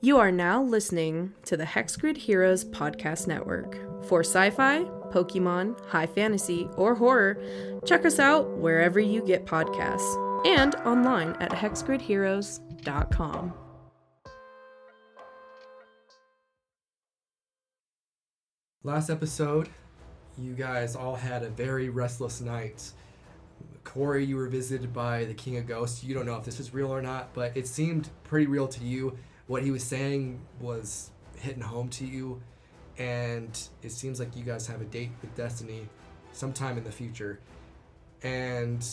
You are now listening to the Hexgrid Heroes Podcast Network. For sci-fi, Pokemon, high fantasy, or horror, check us out wherever you get podcasts and online at hexgridheroes.com. Last episode, you guys all had a very restless night. Corey, you were visited by the King of Ghosts. You don't know if this is real or not, but it seemed pretty real to you. What he was saying was hitting home to you, and it seems like you guys have a date with Destiny sometime in the future. And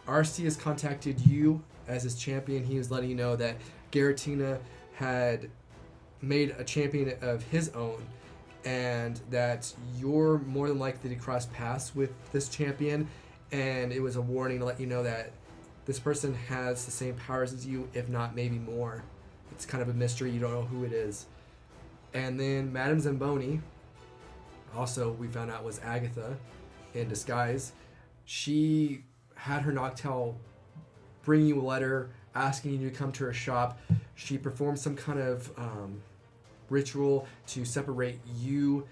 RC has contacted you as his champion. He was letting you know that Garatina had made a champion of his own, and that you're more than likely to cross paths with this champion, and it was a warning to let you know that this person has the same powers as you, if not maybe more. It's kind of a mystery. You don't know who it is. And then Madame Zamboni, also we found out was Agatha in disguise. She had her Noctel bring you a letter asking you to come to her shop. She performed some kind of ritual to separate you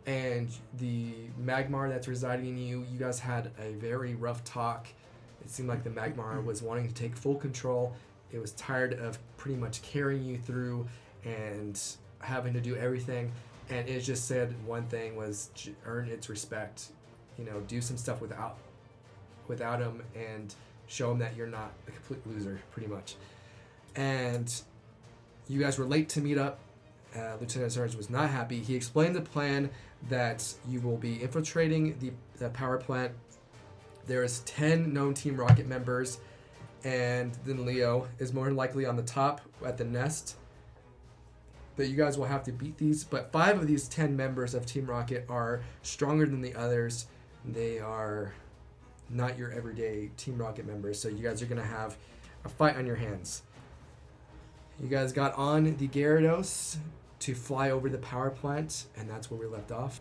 and the Magmar that's residing in you. You guys had a very rough talk. It seemed like the Magmar was wanting to take full control. It was tired of pretty much carrying you through and having to do everything. And it just said one thing was earn its respect. You know, do some stuff without him and show him that you're not a complete loser, pretty much. And you guys were late to meet up. Lieutenant Sarge was not happy. He explained the plan that you will be infiltrating the power plant. There is 10 known Team Rocket members, and then Leo is more than likely on the top at the nest. That you guys will have to beat these, but 5 of these 10 members of Team Rocket are stronger than the others. They are not your everyday Team Rocket members, so you guys are going to have a fight on your hands. You guys got on the Gyarados to fly over the power plant, and that's where we left off.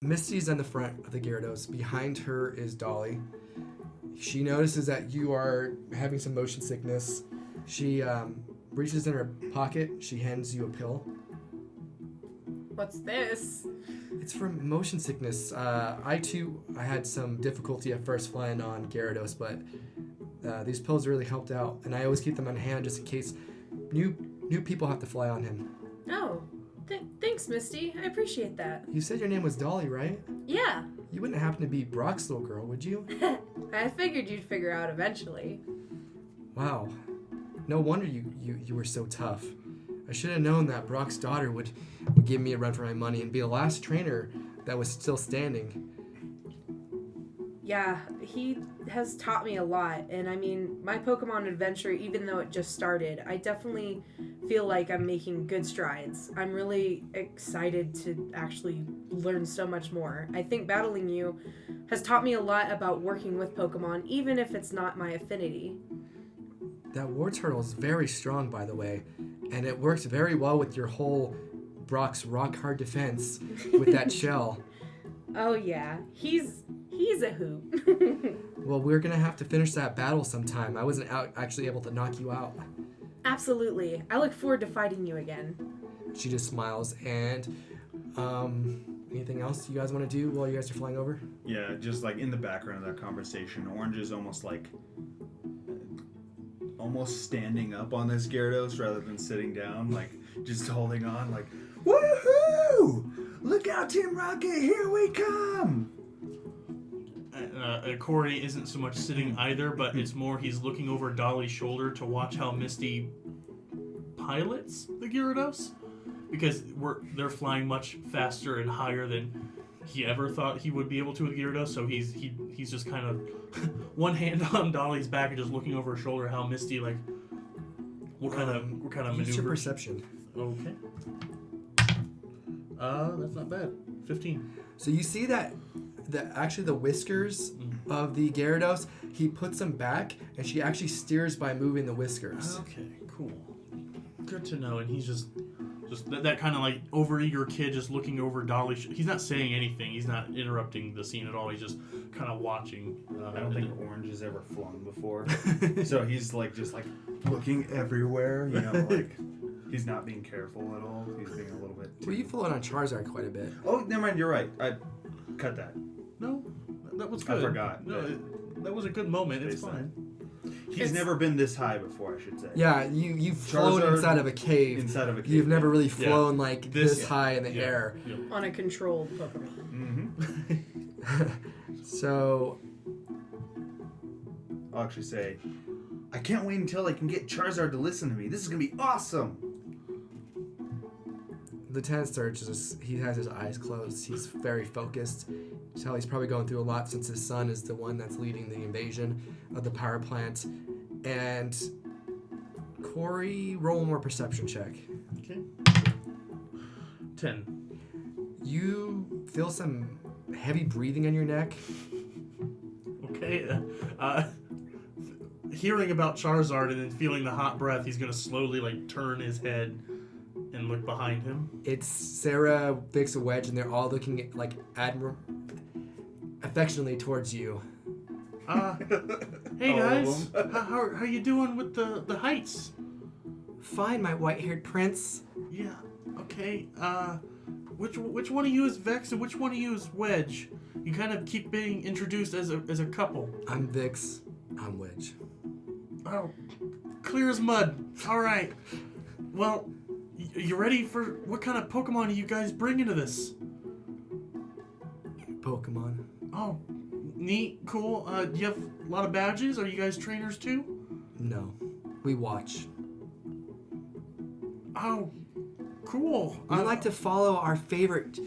Misty's in the front of the Gyarados. Behind her is Dolly. She notices that you are having some motion sickness. She reaches in her pocket. She hands you a pill. What's this? It's for motion sickness. I had some difficulty at first flying on Gyarados, but these pills really helped out. And I always keep them on hand just in case new people have to fly on him. Oh. Thanks, Misty. I appreciate that. You said your name was Dolly, right? Yeah. You wouldn't happen to be Brock's little girl, would you? I figured you'd figure out eventually. Wow. No wonder you were so tough. I should have known that Brock's daughter would give me a run for my money and be the last trainer that was still standing. Yeah, he has taught me a lot. And I mean, my Pokemon adventure, even though it just started, I definitely feel like I'm making good strides. I'm really excited to actually learn so much more. I think battling you has taught me a lot about working with Pokemon, even if it's not my affinity. That war turtle is very strong, by the way, and it works very well with your whole Brock's rock hard defense with that shell. Oh yeah, he's a hoot. Well, we're gonna have to finish that battle sometime. I wasn't actually able to knock you out. Absolutely. I look forward to fighting you again. She just smiles. And anything else you guys want to do while you guys are flying over? Yeah, just like in the background of that conversation, Orange is almost standing up on this Gyarados rather than sitting down, like just holding on, like, woohoo! Look out, Team Rocket, here we come! Corey isn't so much sitting either, but it's more he's looking over Dolly's shoulder to watch how Misty pilots the Gyarados, because they're flying much faster and higher than he ever thought he would be able to with Gyarados. So he's just kind of one hand on Dolly's back and just looking over her shoulder how Misty, like, what kind of maneuver. Use your perception. Okay. That's not bad. 15. So you see that the whiskers of the Gyarados, he puts them back, and she actually steers by moving the whiskers. Okay, cool. Good to know. And he's just that kind of like overeager kid just looking over Dolly. He's not saying anything. He's not interrupting the scene at all. He's just kind of watching. I don't think Orange has ever flown before, so he's like just like looking everywhere. You know, like he's not being careful at all. He's being a little bit. Well, you flown on Charizard quite a bit. Oh, never mind. You're right. I cut that. No, that was good. I forgot. No, that was a good moment. It's fine. He's never been this high before, I should say. Yeah, you've flown inside of a cave. Inside of a cave. You've never really flown like this high in the air. Yeah. On a controlled Pokemon. Mm-hmm. So, I'll actually say, I can't wait until I can get Charizard to listen to me. This is going to be awesome. Lieutenant Surge, he has his eyes closed. He's very focused. You tell he's probably going through a lot since his son is the one that's leading the invasion of the power plant. And Corey, roll one more perception check. Okay. 10. You feel some heavy breathing on your neck. Okay. Hearing about Charizard and then feeling the hot breath, he's gonna slowly like turn his head and look behind him. It's Sarah, Vix, and Wedge, and they're all looking at, like affectionately towards you. Hey guys, how you doing with the heights? Fine, my white-haired prince. Yeah. Okay. Which one of you is Vex and which one of you is Wedge? You kind of keep being introduced as a couple. I'm Vix. I'm Wedge. Oh, clear as mud. All right. Well, you ready for what kind of Pokemon are you guys bringing to this? Pokemon. Oh, neat, cool. Do you have a lot of badges? Are you guys trainers too? No, we watch. Oh, cool. We like to follow our favorite.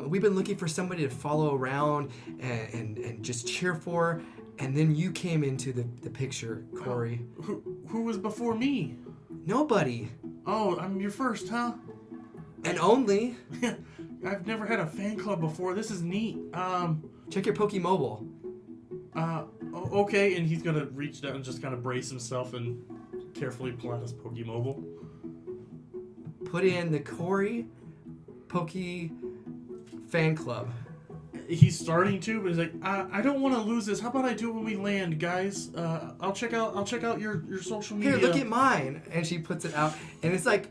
We've been looking for somebody to follow around and just cheer for, and then you came into the picture, Corey. Who was before me? Nobody. Oh, I'm your first, huh? And only. I've never had a fan club before. This is neat. Check your Pokemobile. Okay, and he's gonna reach down and just kind of brace himself and carefully pull out his Pokemobile. Put in the Corey Poke Fan Club. He's starting to, but he's like, I don't want to lose this. How about I do it when we land, guys? I'll check out your social media. Here, look at mine. And she puts it out, and it's like,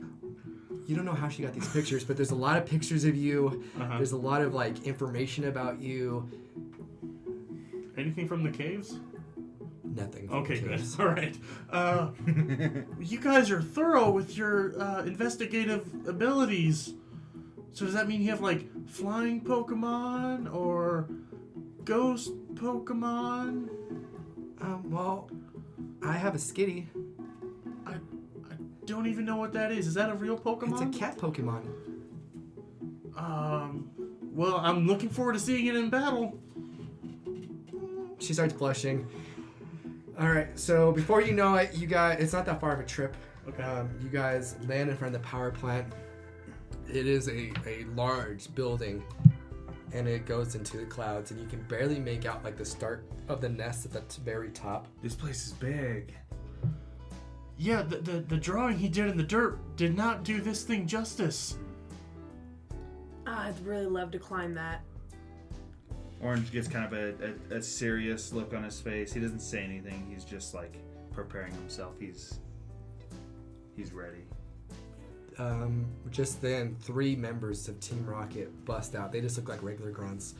you don't know how she got these pictures, but there's a lot of pictures of you. Uh-huh. There's a lot of like information about you. Anything from the caves? Nothing. Okay, good. All right. You guys are thorough with your investigative abilities. So does that mean you have like flying Pokemon or ghost Pokemon? Well, I have a Skitty. I don't even know what that is. Is that a real Pokemon? It's a cat Pokemon. Well, I'm looking forward to seeing it in battle. She starts blushing. All right, so before you know it, you guys, it's not that far of a trip. Okay. You guys land in front of the power plant. It is a large building, and it goes into the clouds, and you can barely make out like the start of the nest at the very top. This place is big. Yeah, the drawing he did in the dirt did not do this thing justice. I'd really love to climb that. Orange gets kind of a serious look on his face. He doesn't say anything. He's just like preparing himself. He's ready. Just then, 3 members of Team Rocket bust out. They just look like regular grunts.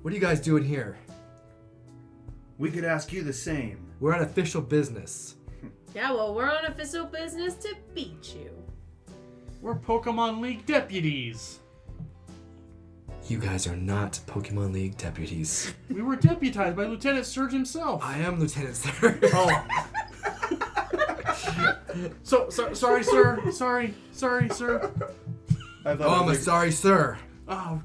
What are you guys doing here? We could ask you the same. We're on official business. Yeah, well, we're on official business to beat you. We're Pokemon League deputies. You guys are not Pokemon League deputies. We were deputized by Lieutenant Surge himself. I am Lieutenant Sir. Oh. Sorry, sir. Sorry, sir. I'm a sorry, sir. Oh.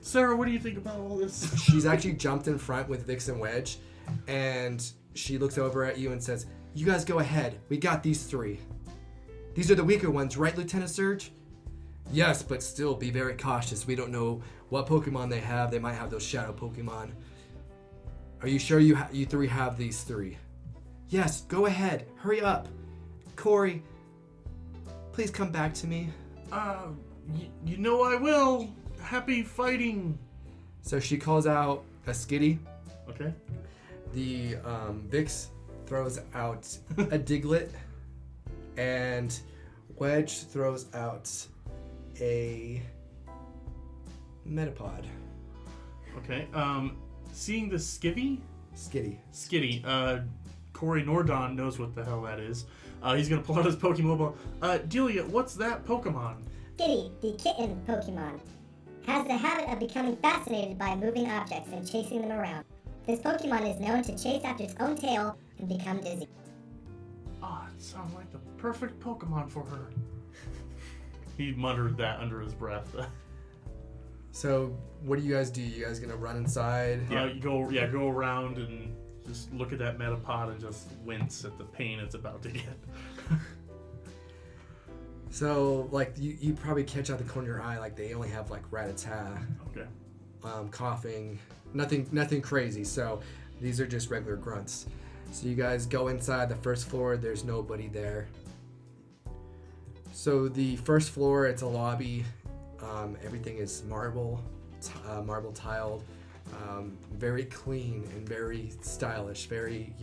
Sarah, what do you think about all this? She's actually jumped in front with Vix and Wedge, and she looks over at you and says, "You guys go ahead. We got these 3. These are the weaker ones, right, Lieutenant Surge?" "Yes, but still be very cautious. We don't know what Pokemon they have. They might have those shadow Pokemon." "Are you sure you 3 have these 3? "Yes, go ahead. Hurry up. Corey, please come back to me." You know I will. Happy fighting. So she calls out a Skitty. Okay. The Vix throws out a Diglett, and Wedge throws out a Metapod. Okay. Seeing the Skitty, Corey Nordon knows what the hell that is. He's gonna pull out his Pokemobile. Delia, what's that Pokemon? Skitty, the kitten Pokemon, has the habit of becoming fascinated by moving objects and chasing them around. This Pokemon is known to chase after its own tail and become dizzy. Oh, it sounds like the perfect Pokemon for her. He muttered that under his breath. So what do you guys do? You guys gonna run inside? Go around and just look at that Metapod and just wince at the pain it's about to get. So like you probably catch out the corner of your eye, like they only have like Rattata, Okay. coughing, nothing crazy. So these are just regular grunts. So you guys go inside the first floor. There's nobody there. So the first floor, it's a lobby. Everything is marble tiled, very clean and very stylish, very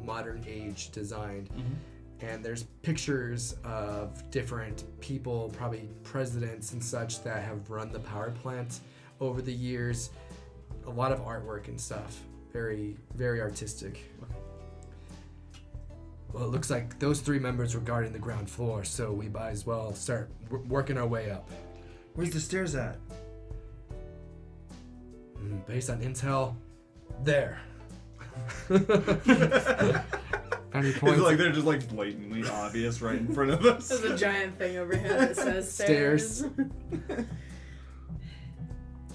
modern age designed. Mm-hmm. And there's pictures of different people, probably presidents and such, that have run the power plant over the years. A lot of artwork and stuff. Very, very artistic. Well, it looks like those 3 members were guarding the ground floor, so we might as well start working our way up. Where's the stairs at? Based on intel, there. And he It's points. like they're just like blatantly obvious right in front of us. There's a giant thing overhead that says stairs.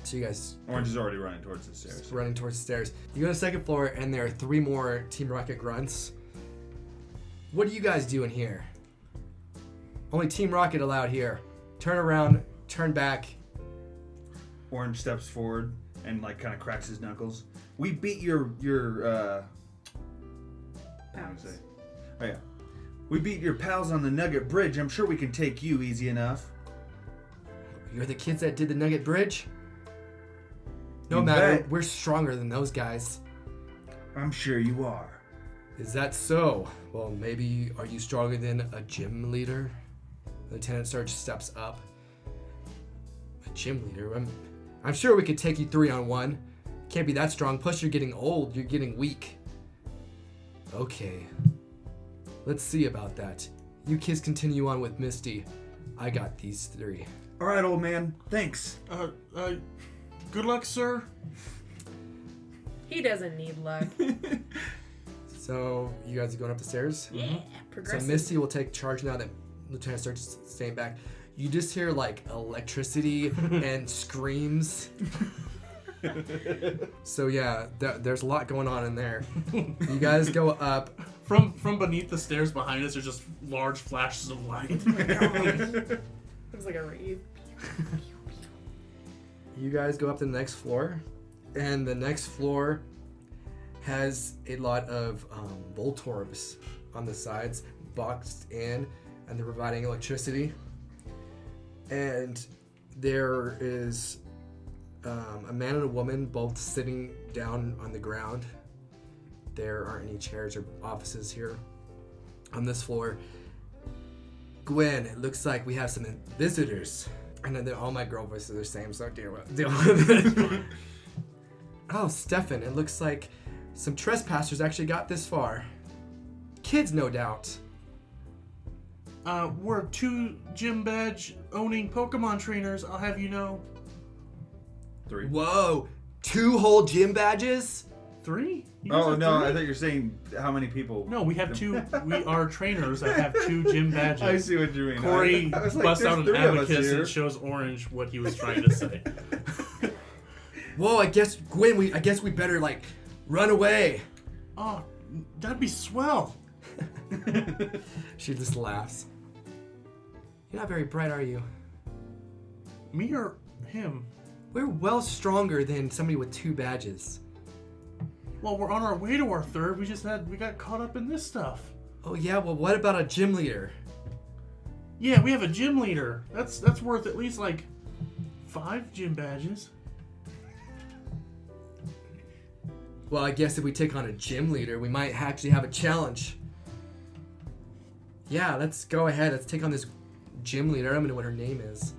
So you guys Orange is already running towards the stairs. running towards the stairs. You go to the second floor, and there are 3 more Team Rocket grunts. What are you guys doing here? Only Team Rocket allowed here. Turn around, turn back. Orange steps forward and like kind of cracks his knuckles. We beat your Pals. Oh yeah. We beat your pals on the Nugget Bridge. I'm sure we can take you easy enough. You're the kids that did the Nugget Bridge? No You matter, bet. we're stronger than those guys. I'm sure you are. Is that so? Well, maybe are you stronger than a gym leader? Lieutenant Surge steps up. A gym leader? I'm sure we could take you 3-on-1. Can't be that strong. Plus, you're getting old. You're getting weak. Okay. Let's see about that. You kids continue on with Misty. I got these 3. All right, old man. Thanks. Good luck, sir. He doesn't need luck. So, you guys are going up the stairs? Yeah, So progressive. Misty will take charge now that Lieutenant Surge is staying back. You just hear like electricity and screams. So yeah, there's a lot going on in there. You guys go up. From beneath the stairs behind us are just large flashes of light. Looks like a rave. You guys go up to the next floor, and the next floor has a lot of Voltorbs on the sides, boxed in, and they're providing electricity. And there is a man and a woman both sitting down on the ground. There aren't any chairs or offices here on this floor. Gwen, it looks like we have some visitors. And then all my girl voices are the same, so deal with it. Oh, Stefan, it looks like some trespassers actually got this far. Kids, no doubt. We're 2 gym badge owning Pokemon trainers, I'll have you know. 3. Whoa, 2 whole gym badges? 3? You guys Oh have no, 3? I thought you're saying how many people. No, we have 2. We are trainers that have 2 gym badges. I see what you mean. Corey I was like, busts there's out an 3 of us abacus here. and shows Orange what he was trying to say. Whoa, I guess, Gwen, I guess we better, run away. Oh, that'd be swell. She just laughs. You're not very bright, are you? Me or him? We're well stronger than somebody with 2 badges. Well, we're on our way to our 3rd. We got caught up in this stuff. Oh yeah, well what about a gym leader? Yeah, we have a gym leader. That's worth at least 5 gym badges. Well, I guess if we take on a gym leader, we might actually have a challenge. Yeah, let's go ahead. Let's take on this gym leader. I don't know what her name is.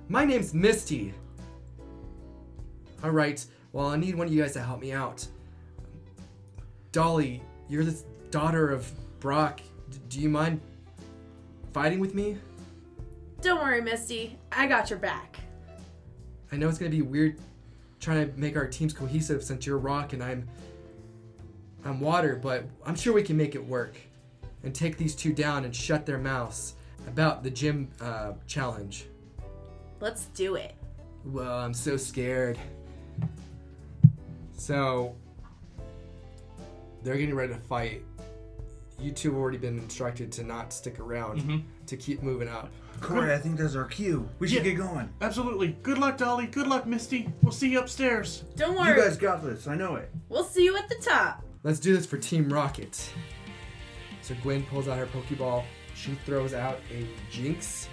My name's Misty. Alright, well, I need one of you guys to help me out. Dolly, you're the daughter of Brock. Do you mind fighting with me? Don't worry, Misty. I got your back. I know it's gonna be weird trying to make our teams cohesive since you're rock and I'm water, but I'm sure we can make it work and take these 2 down and shut their mouths about the gym challenge. Let's do it. Well, I'm so scared. So they're getting ready to fight. You 2 have already been instructed to not stick around, to keep moving up. Corey, I think that's our cue. We should get going. Absolutely. Good luck, Dolly. Good luck, Misty. We'll see you upstairs. Don't You worry. guys got this. I know it. We'll see you at the top. Let's do this for Team Rocket. So Gwen pulls out her Pokeball. She throws out a Jinx.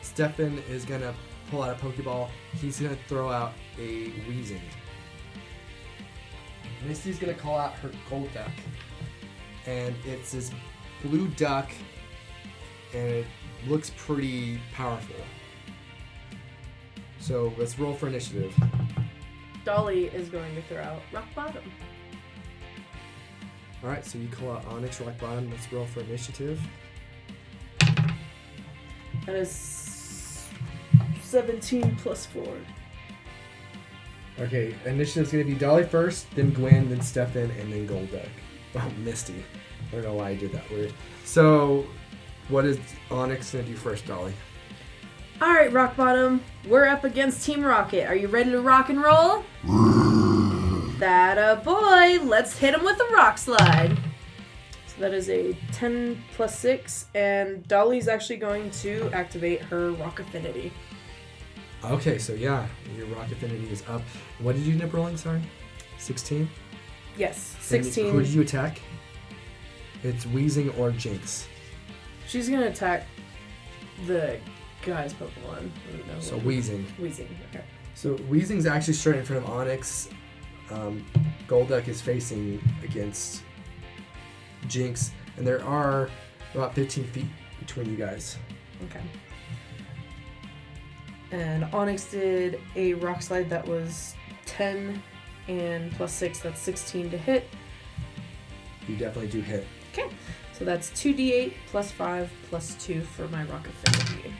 Stefan is gonna pull out a Pokeball. He's gonna throw out a Weezing. Misty's gonna call out her Gold Duck. And it's this blue duck, and it looks pretty powerful. So let's roll for initiative. Dolly is going to throw out Rock Bottom. Alright, so you call out Onyx, Rock Bottom. Let's roll for initiative. That is 17 plus 4. Okay, initiative's gonna be Dolly first, then Gwen, then Stefan, and then Gold Duck. Oh, Misty. I don't know why I did that word. So, what is Onyx gonna do first, Dolly? Alright, Rock Bottom. We're up against Team Rocket. Are you ready to rock and roll? That a boy. Let's hit him with a rock slide. So that is a 10 plus 6, and Dolly's actually going to activate her Rock Affinity. Okay, so yeah, your Rock Affinity is up. What did you end up rolling, sorry? 16? Yes, And 16. who did you attack? It's Weezing or Jinx. She's gonna attack the guy's Pokemon. I don't know So what- Weezing. Weezing, okay. So Weezing's actually straight in front of Onyx. Golduck is facing against Jinx, and there are about 15 feet between you guys. Okay. And Onyx did a rock slide that was 10 and plus 6, that's 16 to hit. You definitely do hit. Okay. So that's 2d8 plus 5 plus 2 for my rock affinity.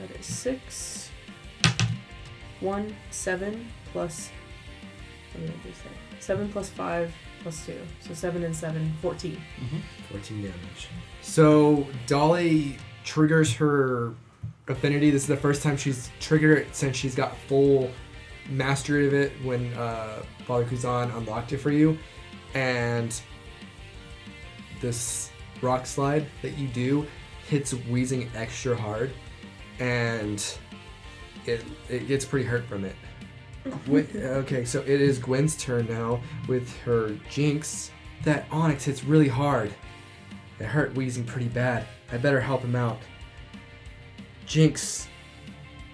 That is 6. 1, 7 plus. What did I just say? 7 plus 5 plus 2. So 7 and 7, 14. 14 damage. So Dolly triggers her affinity. This is the first time she's triggered it since she's got full mastery of it when Father Kuzan unlocked it for you, and this rock slide that you do hits Wheezing extra hard, and it gets pretty hurt from it. Okay, so it is Gwen's turn now with her Jinx. That Onyx hits really hard. It hurt Wheezing pretty bad. I better help him out. Jinx,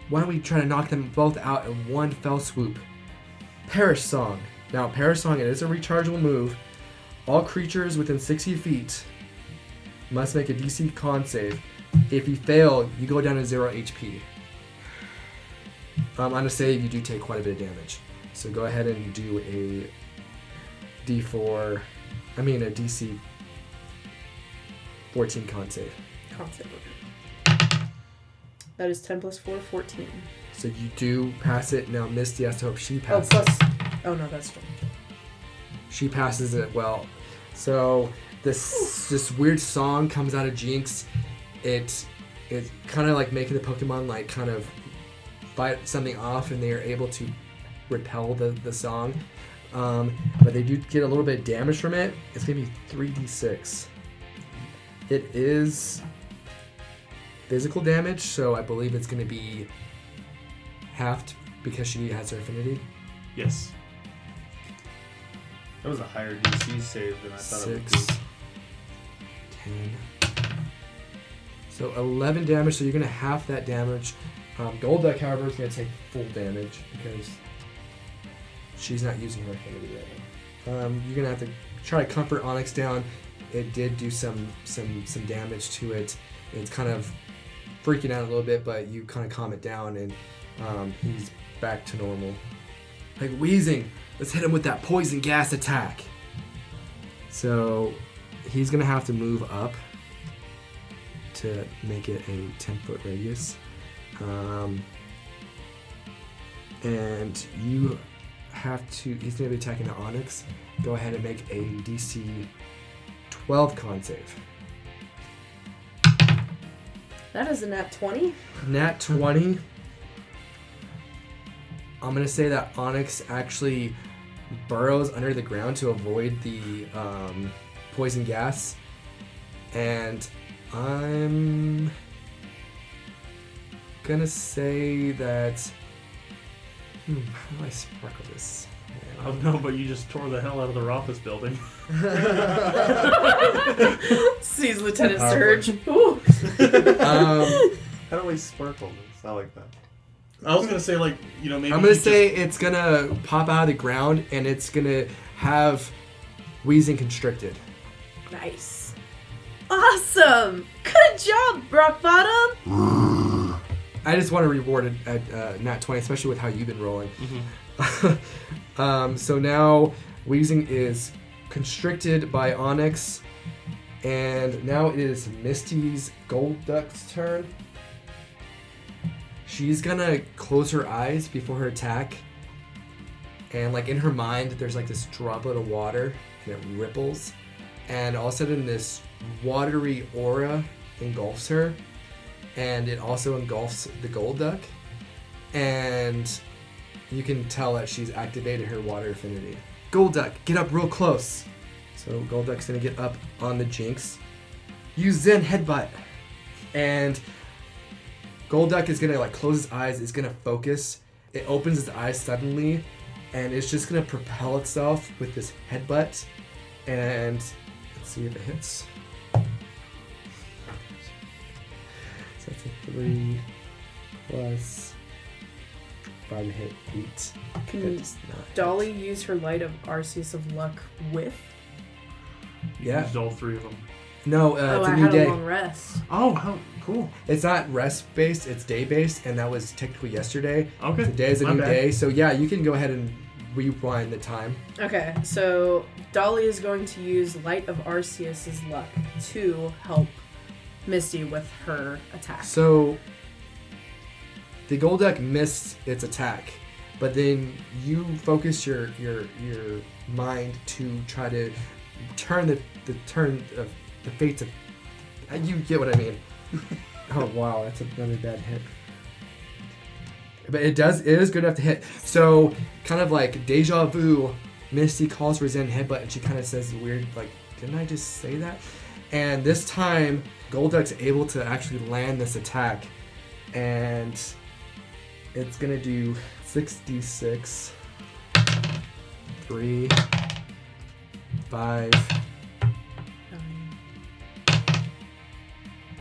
why don't we try to knock them both out in one fell swoop? Perish Song. Now, Perish Song, it is a rechargeable move. All creatures within 60 feet must make a DC con save. If you fail, you go down to 0 HP. On a save, you do take quite a bit of damage. So go ahead and do a DC 14 con save. Con save. That is 10 plus 4, 14. So you do pass it. Now Misty has to hope she passes. Oh no, that's true. She passes it well. So this weird song comes out of Jinx. It's kind of like making the Pokemon like kind of fight something off, and they are able to repel the song. But they do get a little bit of damage from it. It's gonna be 3d6. It is physical damage, so I believe it's gonna be halved because she has her affinity. Yes. That was a higher DC save than I thought it would 6, be. 10. So 11 damage, so you're going to half that damage. Golduck, however, is going to take full damage because she's not using her affinity right now. You're going to have to try to comfort Onyx down. It did do some damage to it. It's kind of freaking out a little bit, but you kind of calm it down, and he's back to normal. Like, Wheezing, let's hit him with that poison gas attack. So he's going to have to move up to make it a 10-foot radius. And you have to, he's going to be attacking the Onyx. Go ahead and make a DC 12 con save. That is a nat 20. Nat 20. I'm going to say that Onyx actually burrows under the ground to avoid the poison gas. And I'm going to say that... how do I sparkle this? Oh no, but you just tore the hell out of the Rothus building. Sees Lieutenant Power Surge. Ooh. How do we sparkle this? I like that. I was gonna say, like, you know, maybe I'm going to say it's going to pop out of the ground, and it's going to have Wheezing constricted. Nice. Awesome. Good job, Rock Bottom. I just want to reward it at Nat 20, especially with how you've been rolling. Mm-hmm. So now Wheezing is constricted by Onyx, and now it is Misty's Golduck's turn. She's gonna close her eyes before her attack, and like in her mind there's like this droplet of water, and it ripples, and all of a sudden this watery aura engulfs her, and it also engulfs the Golduck, and you can tell that she's activated her water affinity. Golduck, get up real close. So Golduck's gonna get up on the Jinx. Use Zen Headbutt. And Golduck is gonna like close his eyes, it's gonna focus. It opens its eyes suddenly, and it's just gonna propel itself with this headbutt. And let's see if it hits. So that's a 3 plus 5 to hit 8. Can That does not hit. Dolly use her Light of Arceus of Luck with? Yeah. Used all three of them. No, Oh, it's I a new had day. a long rest. Oh, how cool. It's not rest based, it's day based, and that was technically yesterday. Okay. Today is a My new bad. day, so yeah, you can go ahead and rewind the time. Okay, so Dolly is going to use Light of Arceus's Luck to help Misty with her attack. So the Golduck missed its attack, but then you focus your mind to try to turn the turn of the fates of. You get what I mean. Oh wow, that's another bad hit. But it is good enough to hit. So, kind of like deja vu, Misty calls for his in headbutt, and she kind of says weird, like, didn't I just say that? And this time, Golduck's able to actually land this attack, and it's gonna do 6d6, 3, 5,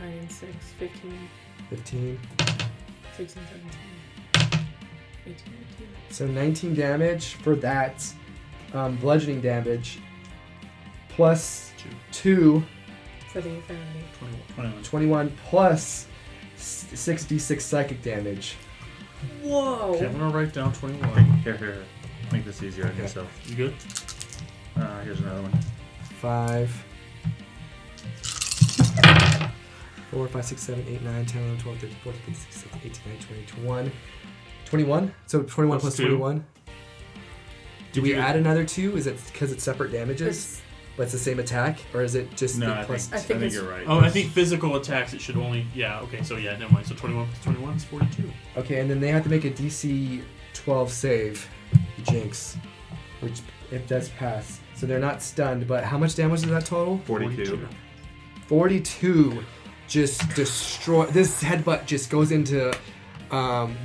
9 and 6, 15, 15. 16, 17, 18, 19. So 19 damage for that, bludgeoning damage, plus 2, For the affinity. 21 plus 6d6 psychic damage. Whoa! Okay, I'm gonna write down 21. Here. Make this easier on yourself. You good? Here's another one. 5, 4, 5, 6, 7, 8, 9, 10, 11, 12, 13, 14, 15, 16, 17, 18, 19, 20, 21. 21? So 21 plus 2. 21. Do we you- add another 2? Is it because it's separate damages? But it's the same attack? Or is it just No, the I plus? think it's- you're right. Oh, I think physical attacks, it should only... Yeah, okay, so yeah, never mind. So 21 plus 21 is 42. Okay, and then they have to make a DC 12 save, Jinx, which if does pass. So they're not stunned, but how much damage is that total? 42. 42 just destroy. This headbutt just goes into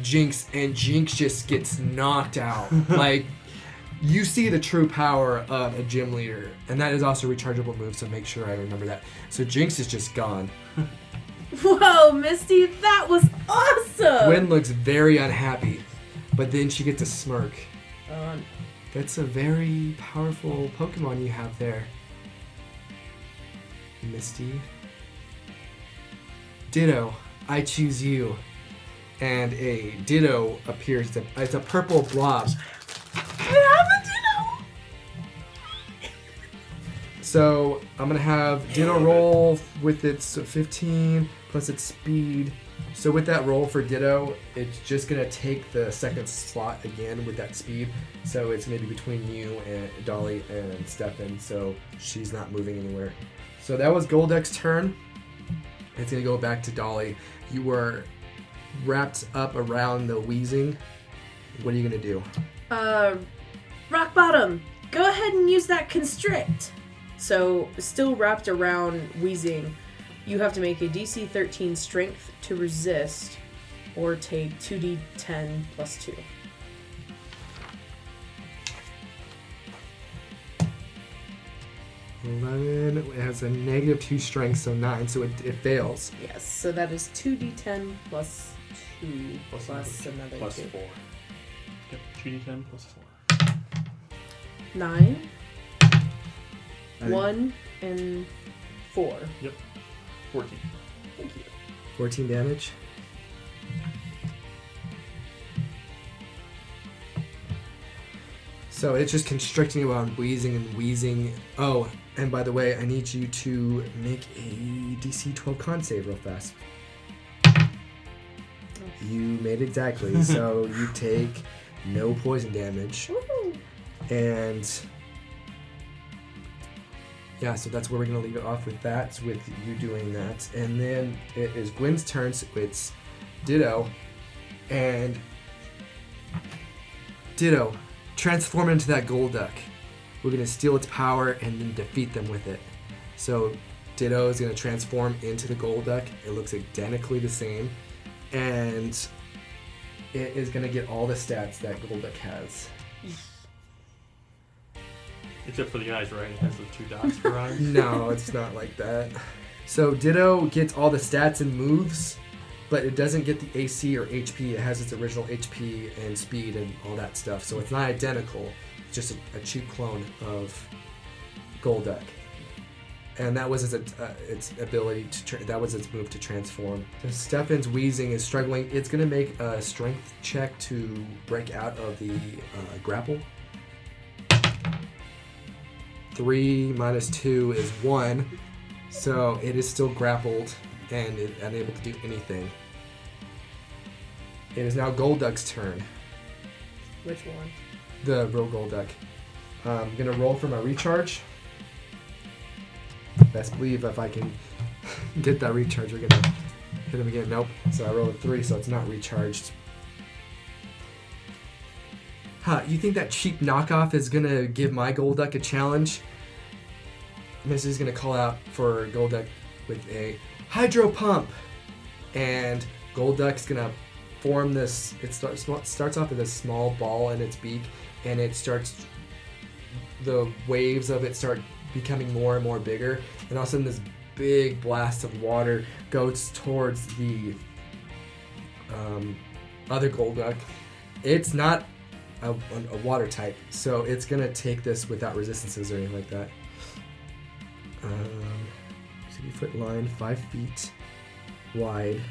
Jinx, and Jinx just gets knocked out. Like, you see the true power of a gym leader, and that is also a rechargeable move, so make sure I remember that. So Jinx is just gone. Whoa, Misty, that was awesome! Gwen looks very unhappy, but then she gets a smirk. Um, That's a very powerful Pokemon you have there, Misty. Ditto, I choose you. And a Ditto appears. It's a purple blob. I have a Ditto! So I'm gonna have Ditto roll with its 15 plus its speed. So with that roll for Ditto, it's just gonna take the second slot again with that speed. So it's maybe between you and Dolly and Stefan. So she's not moving anywhere. So that was Golduck's turn. It's gonna go back to Dolly. You were wrapped up around the wheezing. What are you gonna do? Rock Bottom, go ahead and use that constrict. So, still wrapped around wheezing, you have to make a DC 13 strength to resist, or take 2d10 plus 2. It has a -2 strength, so 9, so it fails. Yes, so that is 2d10 plus 2 plus another Plus 2. 4. Yep, 2d10 plus 4. 9, I think- 1, and 4. 14. Thank you. 14 damage. So it's just constricting around wheezing and wheezing. Oh, and by the way, I need you to make a DC 12 con save real fast. You made it exactly. So you take no poison damage. Woohoo! And yeah, so that's where we're going to leave it off with that, with you doing that. And then it is Gwen's turn, so it's Ditto. And Ditto, transform into that Golduck. We're going to steal its power and then defeat them with it. So Ditto is going to transform into the Golduck. It looks identically the same. And it is going to get all the stats that Golduck has. Except for the eyes, right? It has the 2 dots for eyes. No, it's not like that. So Ditto gets all the stats and moves, but it doesn't get the AC or HP. It has its original HP and speed and all that stuff. So it's not identical. It's just a cheap clone of Golduck. And that was its ability to. That was its move to transform. So Stefan's wheezing is struggling. It's gonna make a strength check to break out of the grapple. 3 minus 2 is 1, so it is still grappled and unable to do anything. It is now Golduck's turn. Which one? The real Golduck. I'm gonna roll for my recharge. Best believe if I can get that recharge, we're gonna hit him again. Nope. So I rolled a 3, so it's not recharged. You think that cheap knockoff is going to give my Golduck a challenge? Misty's going to call out for Golduck with a Hydro Pump. And Golduck's going to form this. It starts off with a small ball in its beak, and the waves of it start becoming more and more bigger. And all of a sudden, this big blast of water goes towards the other Golduck. It's not a water type, so it's gonna take this without resistances or anything like that. 60-foot line, 5 feet wide.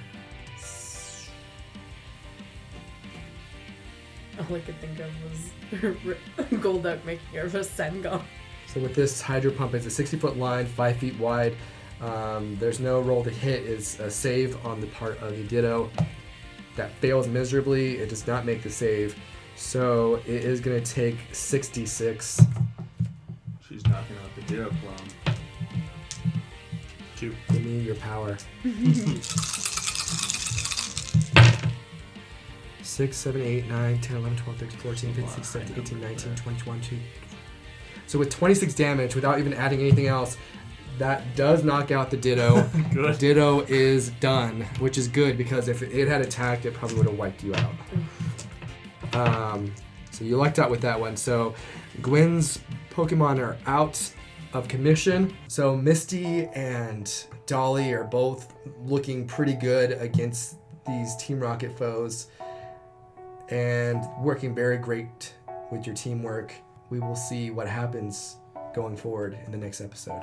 All I could think of was Golduck making a Rasengan. So with this Hydro Pump, it's a 60-foot line, 5 feet wide. There's no roll to hit. It's a save on the part of the Ditto. That fails miserably. It does not make the save. So it is going to take 66. She's knocking out the Ditto clone. 2. Give me your power. 6, 7, 8, 9, 10, 11, 12, 13, 14, 15, 16, 17, 18, 19, 20, 21, 22. So with 26 damage, without even adding anything else, that does knock out the Ditto. Good. Ditto is done, which is good because if it had attacked, it probably would have wiped you out. So you lucked out with that one. So Gwen's Pokemon are out of commission. So Misty and Dolly are both looking pretty good against these Team Rocket foes and working very great with your teamwork. We will see what happens going forward in the next episode.